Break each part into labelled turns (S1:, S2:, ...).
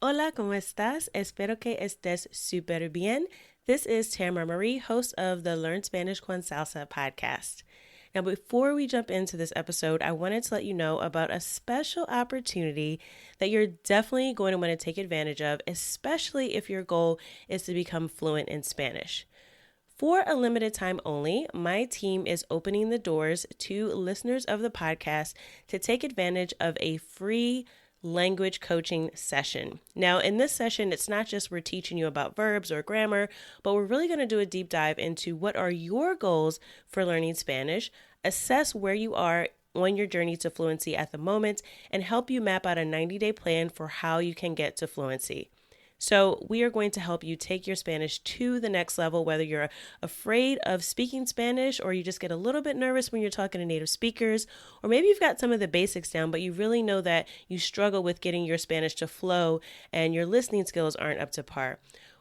S1: Hola, ¿cómo estás? Espero que estés súper bien. This is Tamara Marie, host of the Learn Spanish con Salsa podcast. Now, before we jump into this episode, I wanted to let you know about a special opportunity that you're definitely going to want to take advantage of, especially if your goal is to become fluent in Spanish. For a limited time only, my team is opening the doors to listeners of the podcast to take advantage of a free language coaching session. Now, in this session, it's not just we're teaching you about verbs or grammar, but we're really going to do a deep dive into what are your goals for learning Spanish, assess where you are on your journey to fluency at the moment, and help you map out a 90-day plan for how you can get to fluency. So we are going to help you take your Spanish to the next level, whether you're afraid of speaking Spanish or you just get a little bit nervous when you're talking to native speakers, or maybe you've got some of the basics down, but you really know that you struggle with getting your Spanish to flow and your listening skills aren't up to par.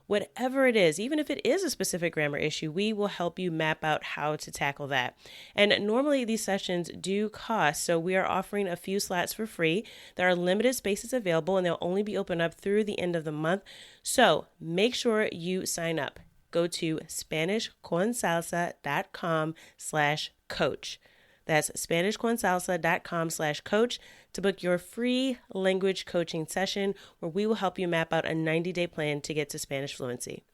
S1: Whatever it is, even if it is a specific grammar issue, we will help you map out how to tackle that. And normally these sessions do cost, so we are offering a few slots for free. There are limited spaces available and they'll only be open up through the end of the month. So make sure you sign up. Go to SpanishConSalsa.com/coach. That's SpanishConSalsa.com/coach to book your free language coaching session where we will help you map out a 90-day plan to get to Spanish fluency.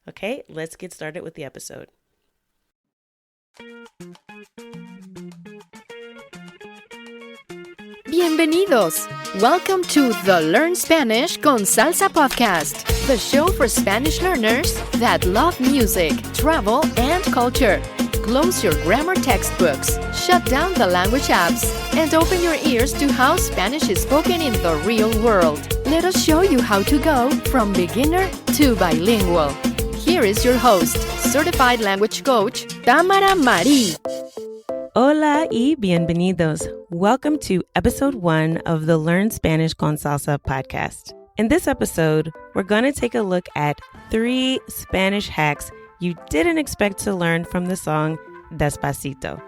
S1: Okay, let's get started with the episode.
S2: Bienvenidos! Welcome to the Learn Spanish con Salsa podcast, the show for Spanish learners that love music, travel, and culture. Close your grammar textbooks, shut down the language apps, and open your ears to how Spanish is spoken in the real world. Let us show you how to go from beginner to bilingual. Here is your host, certified language coach, Tamara Marie.
S1: Hola y bienvenidos. Welcome to episode 1 of the Learn Spanish con Salsa podcast. In this episode, we're going to take a look at 3 Spanish hacks you didn't expect to learn from the song Despacito.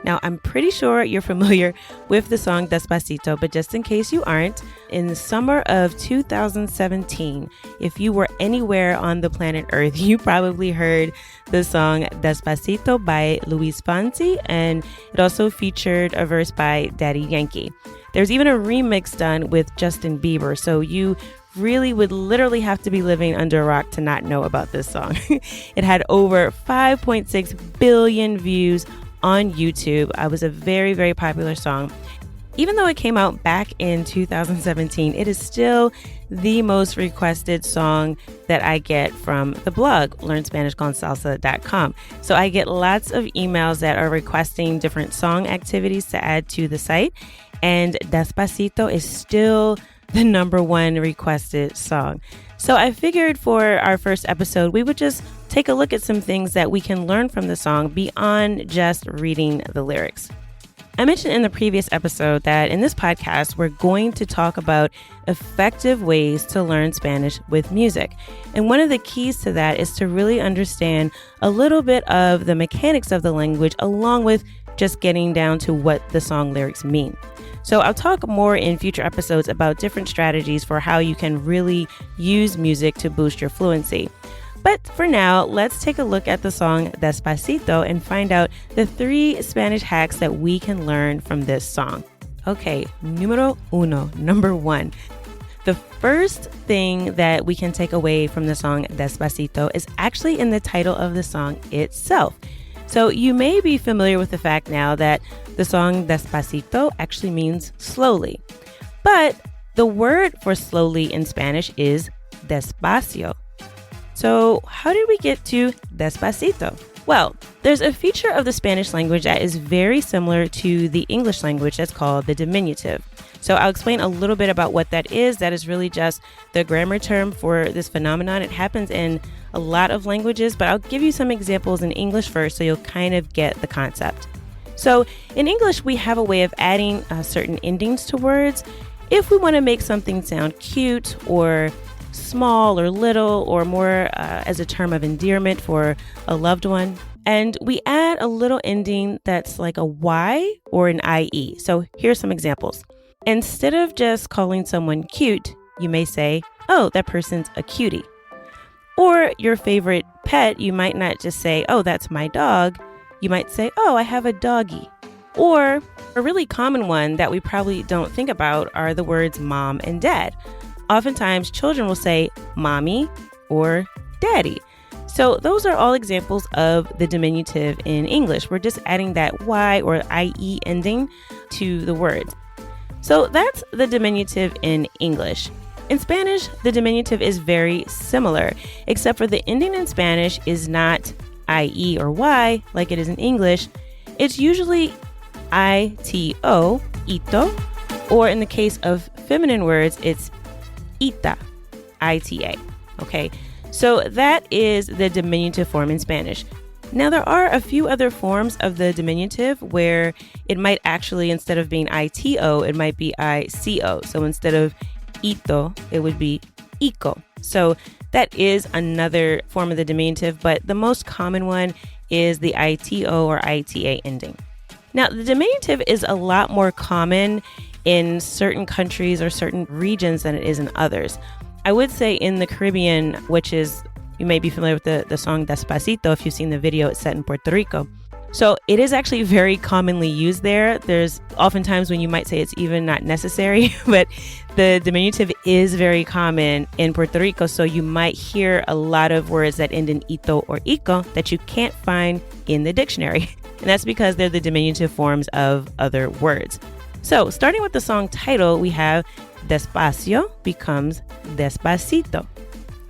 S1: Now, I'm pretty sure you're familiar with the song Despacito, but just in case you aren't, in the summer of 2017, if you were anywhere on the planet Earth, you probably heard the song Despacito by Luis Fonsi, and it also featured a verse by Daddy Yankee. There's even a remix done with Justin Bieber, so you really would literally have to be living under a rock to not know about this song. It had over 5.6 billion views on YouTube. It was a very, very popular song. Even though it came out back in 2017, it is still the most requested song that I get from the blog, LearnSpanishConSalsa.com. So I get lots of emails that are requesting different song activities to add to the site. And Despacito is still the number 1 requested song. So I figured for our first episode, we would just take a look at some things that we can learn from the song beyond just reading the lyrics. I mentioned in the previous episode that in this podcast, we're going to talk about effective ways to learn Spanish with music. And one of the keys to that is to really understand a little bit of the mechanics of the language, along with just getting down to what the song lyrics mean. So I'll talk more in future episodes about different strategies for how you can really use music to boost your fluency. But for now, let's take a look at the song Despacito and find out the 3 Spanish hacks that we can learn from this song. Okay, number 1. The first thing that we can take away from the song Despacito is actually in the title of the song itself. So you may be familiar with the fact now that the song Despacito actually means slowly. But the word for slowly in Spanish is despacio. So how did we get to Despacito? Well, there's a feature of the Spanish language that is very similar to the English language that's called the diminutive. So I'll explain a little bit about what that is. That is really just the grammar term for this phenomenon. It happens in a lot of languages, but I'll give you some examples in English first so you'll kind of get the concept. So in English, we have a way of adding certain endings to words if we want to make something sound cute or small or little or more as a term of endearment for a loved one. And we add a little ending that's like a Y or an IE. So here's some examples. Instead of just calling someone cute, you may say oh, that person's a cutie. Or your favorite pet, you might not just say, oh, that's my dog. You might say, oh, I have a doggy. Or a really common one that we probably don't think about are the words mom and dad. Oftentimes, children will say mommy or daddy. So those are all examples of the diminutive in English. We're just adding that Y or IE ending to the words. So that's the diminutive in English. In Spanish, the diminutive is very similar, except for the ending in Spanish is not IE or Y like it is in English. It's usually ITO, ito, or in the case of feminine words, it's ita, ITA, okay? So that is the diminutive form in Spanish. Now, there are a few other forms of the diminutive where it might actually, instead of being ITO, it might be ICO. So instead of ito, it would be ico. So that is another form of the diminutive, but the most common one is the ITO or ITA ending. Now, the diminutive is a lot more common in certain countries or certain regions than it is in others. I would say in the Caribbean, which is, you may be familiar with the song Despacito if you've seen the video, it's set in Puerto Rico. So it is actually very commonly used there. There's oftentimes when you might say it's even not necessary, but the diminutive is very common in Puerto Rico. So you might hear a lot of words that end in ito or ico that you can't find in the dictionary. And that's because they're the diminutive forms of other words. So starting with the song title, we have Despacio becomes Despacito.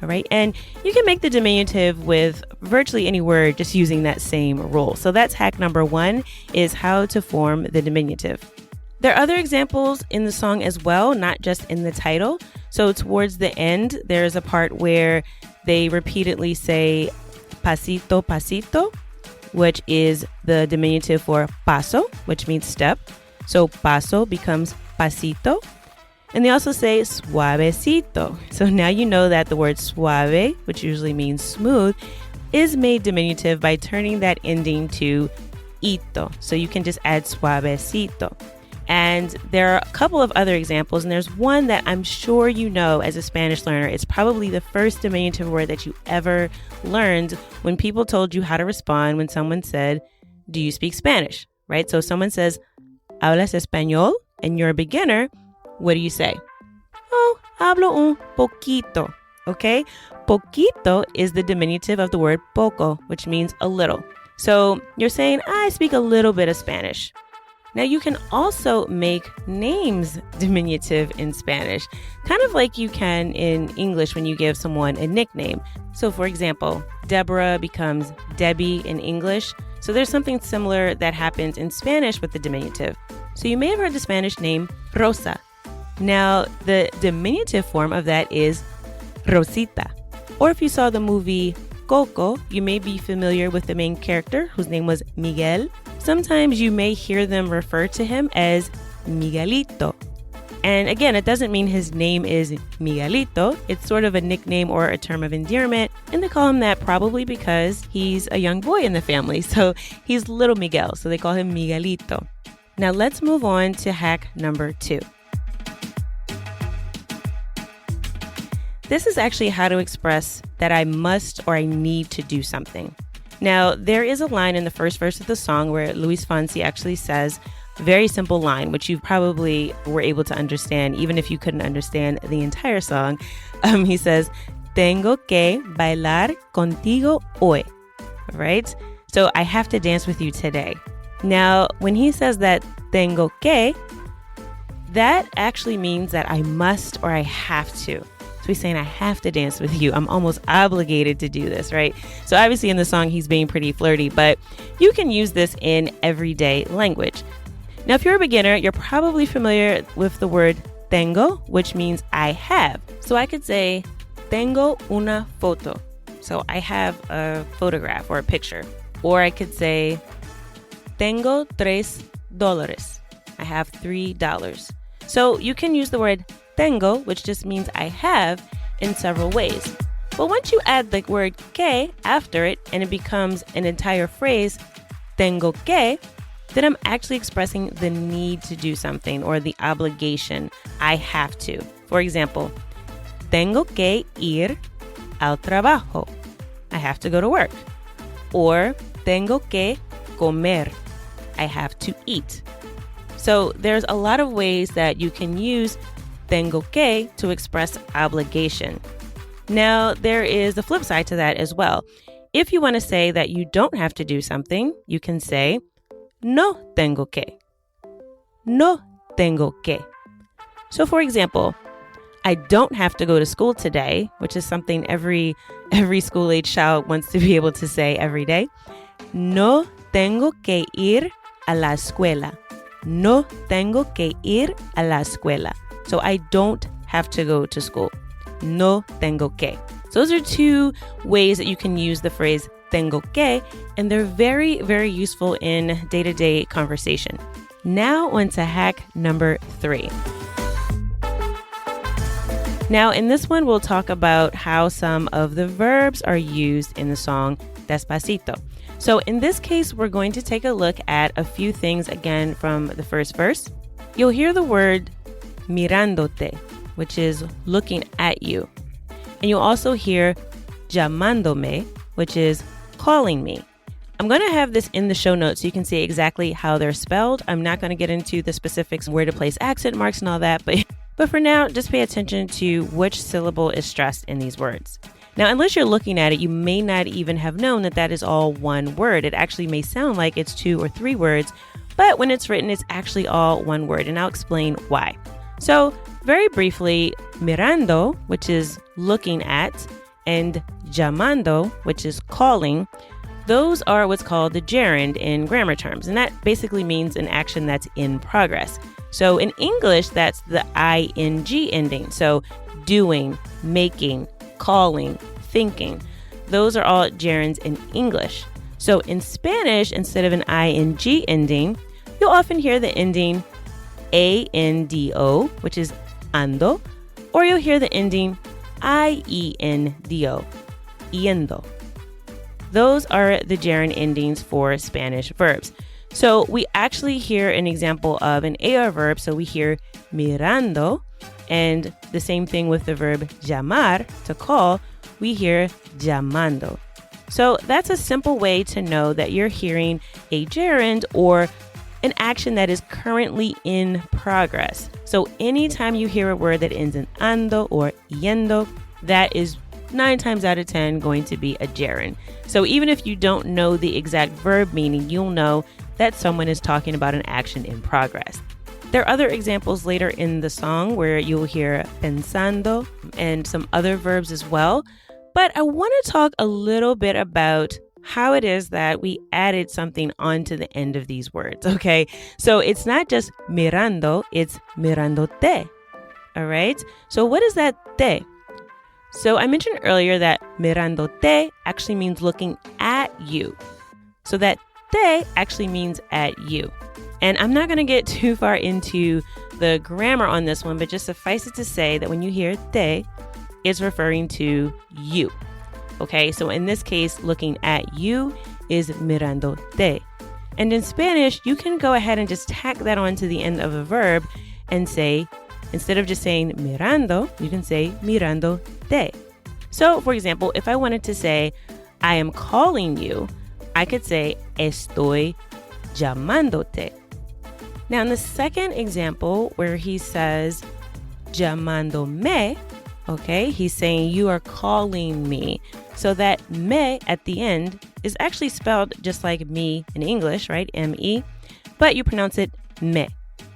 S1: All right. And you can make the diminutive with virtually any word just using that same rule. So that's hack number 1, is how to form the diminutive. There are other examples in the song as well, not just in the title. So towards the end, there's a part where they repeatedly say pasito, pasito, which is the diminutive for paso, which means step. So paso becomes pasito. And they also say suavecito. So now you know that the word suave, which usually means smooth, is made diminutive by turning that ending to ito. So you can just add suavecito. And there are a couple of other examples, and there's one that I'm sure you know as a Spanish learner. It's probably the first diminutive word that you ever learned when people told you how to respond when someone said, do you speak Spanish? Right? So someone says, ¿hablas español? And you're a beginner. What do you say? Oh, hablo un poquito. Okay? Poquito is the diminutive of the word poco, which means a little. So you're saying, I speak a little bit of Spanish. Now you can also make names diminutive in Spanish, kind of like you can in English when you give someone a nickname. So for example, Deborah becomes Debbie in English. So there's something similar that happens in Spanish with the diminutive. So you may have heard the Spanish name Rosa. Now, the diminutive form of that is Rosita. Or if you saw the movie Coco, you may be familiar with the main character whose name was Miguel. Sometimes you may hear them refer to him as Miguelito. And again, it doesn't mean his name is Miguelito. It's sort of a nickname or a term of endearment. And they call him that probably because he's a young boy in the family. So he's little Miguel. So they call him Miguelito. Now let's move on to hack number 2. This is actually how to express that I must or I need to do something. Now, there is a line in the first verse of the song where Luis Fonsi actually says, a very simple line, which you probably were able to understand, even if you couldn't understand the entire song. He says, tengo que bailar contigo hoy, right? So I have to dance with you today. Now, when he says that tengo que, that actually means that I must or I have to. So he's saying, I have to dance with you. I'm almost obligated to do this, right? So obviously in the song, he's being pretty flirty, but you can use this in everyday language. Now, if you're a beginner, you're probably familiar with the word tengo, which means I have. So I could say, tengo una foto. So I have a photograph or a picture. Or I could say, tengo $3. I have $3. So you can use the word tengo, which just means I have, in several ways. But once you add the word que after it and it becomes an entire phrase, tengo que, then I'm actually expressing the need to do something or the obligation. I have to. For example, tengo que ir al trabajo. I have to go to work. Or tengo que comer. I have to eat. So there's a lot of ways that you can use tengo que to express obligation. Now, there is the flip side to that as well. If you want to say that you don't have to do something, you can say no tengo que. No tengo que. So for example, I don't have to go to school today, which is something every school-age child wants to be able to say every day. No tengo que ir a la escuela. No tengo que ir a la escuela. So I don't have to go to school. No tengo que. So those are two ways that you can use the phrase tengo que, and they're very, very useful in day-to-day conversation. Now on to hack number 3. Now in this one, we'll talk about how some of the verbs are used in the song Despacito. So in this case, we're going to take a look at a few things again from the first verse. You'll hear the word mirándote, which is looking at you. And you'll also hear llamándome, which is calling me. I'm going to have this in the show notes so you can see exactly how they're spelled. I'm not going to get into the specifics, where to place accent marks and all that, but for now, just pay attention to which syllable is stressed in these words. Now, unless you're looking at it, you may not even have known that that is all one word. It actually may sound like it's 2 or 3 words, but when it's written, it's actually all one word, and I'll explain why. So, very briefly, mirando, which is looking at, and llamando, which is calling, those are what's called the gerund in grammar terms, and that basically means an action that's in progress. So in English, that's the ing ending. So doing, making, calling, thinking. Those are all gerunds in English. So in Spanish, instead of an ing ending, you'll often hear the ending ando, which is ando, or you'll hear the ending iendo, yendo. Those are the gerund endings for Spanish verbs. So we actually hear an example of an AR verb. So we hear mirando, and the same thing with the verb llamar, to call, we hear llamando. So that's a simple way to know that you're hearing a gerund or an action that is currently in progress. So anytime you hear a word that ends in ando or yendo, that is 9 times out of 10 going to be a gerund. So even if you don't know the exact verb meaning, you'll know that someone is talking about an action in progress. There are other examples later in the song where you'll hear pensando and some other verbs as well. But I want to talk a little bit about how it is that we added something onto the end of these words, okay? So it's not just mirando, it's mirándote, all right? So what is that te? So I mentioned earlier that mirándote actually means looking at you. So that te actually means at you. And I'm not going to get too far into the grammar on this one, but just suffice it to say that when you hear te, it's referring to you. Okay, so in this case, looking at you is mirándote. And in Spanish, you can go ahead and just tack that on to the end of a verb and say, instead of just saying mirando, you can say mirándote. So, for example, if I wanted to say, I am calling you, I could say, estoy llamándote. Now, in the second example, where he says, llamándome, okay, he's saying, you are calling me. So that me at the end is actually spelled just like me in English, right? M-E, but you pronounce it me.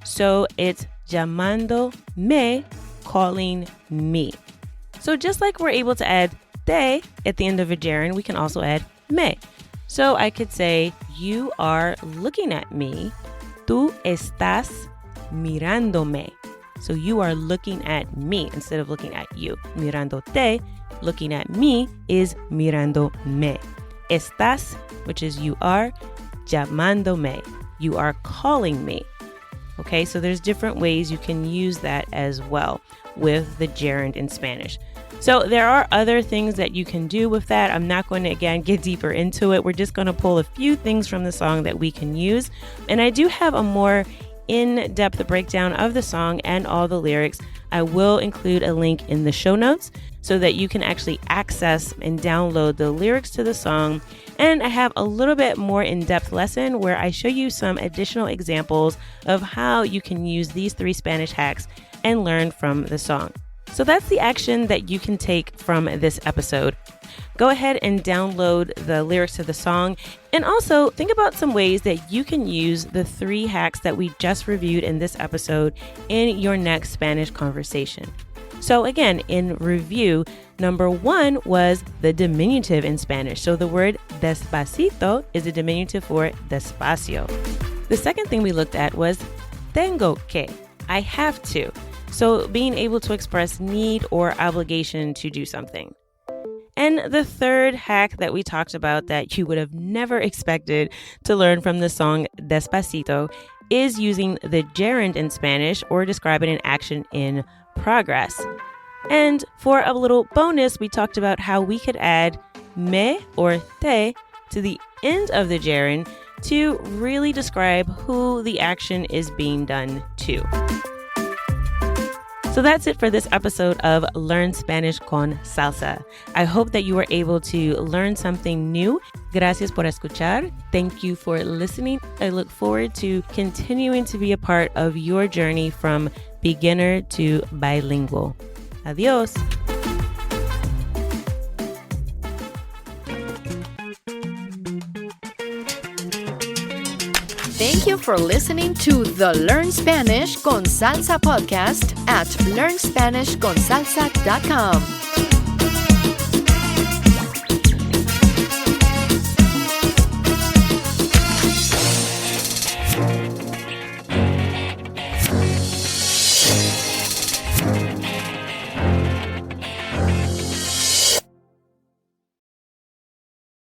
S1: So it's llamándome, calling me. So just like we're able to add te at the end of a gerund, we can also add me. So I could say, you are looking at me. Tú estás mirándome. So you are looking at me instead of looking at you. Mirándote, looking at me, is mirándome. Estás, which is you are, llamándome. You are calling me. Okay, so there's different ways you can use that as well with the gerund in Spanish. So there are other things that you can do with that. I'm not going to, again, get deeper into it. We're just going to pull a few things from the song that we can use. And I do have a more in-depth breakdown of the song and all the lyrics I will include a link in the show notes so that you can actually access and download the lyrics to the song. And I have a little bit more in-depth lesson where I show you some additional examples of how you can use these 3 Spanish hacks and learn from the song. So that's the action that you can take from this episode. Go ahead and download the lyrics to the song, and also think about some ways that you can use the 3 hacks that we just reviewed in this episode in your next Spanish conversation. So again, in review, number 1 was the diminutive in Spanish. So the word despacito is a diminutive for despacio. The second thing we looked at was tengo que, I have to. So being able to express need or obligation to do something. And the third hack that we talked about that you would have never expected to learn from the song Despacito is using the gerund in Spanish or describing an action in progress. And for a little bonus, we talked about how we could add me or te to the end of the gerund to really describe who the action is being done to. So that's it for this episode of Learn Spanish con Salsa. I hope that you were able to learn something new. Gracias por escuchar. Thank you for listening. I look forward to continuing to be a part of your journey from beginner to bilingual. Adios.
S2: Thank you for listening to the Learn Spanish con Salsa podcast at learnspanishconsalsa.com.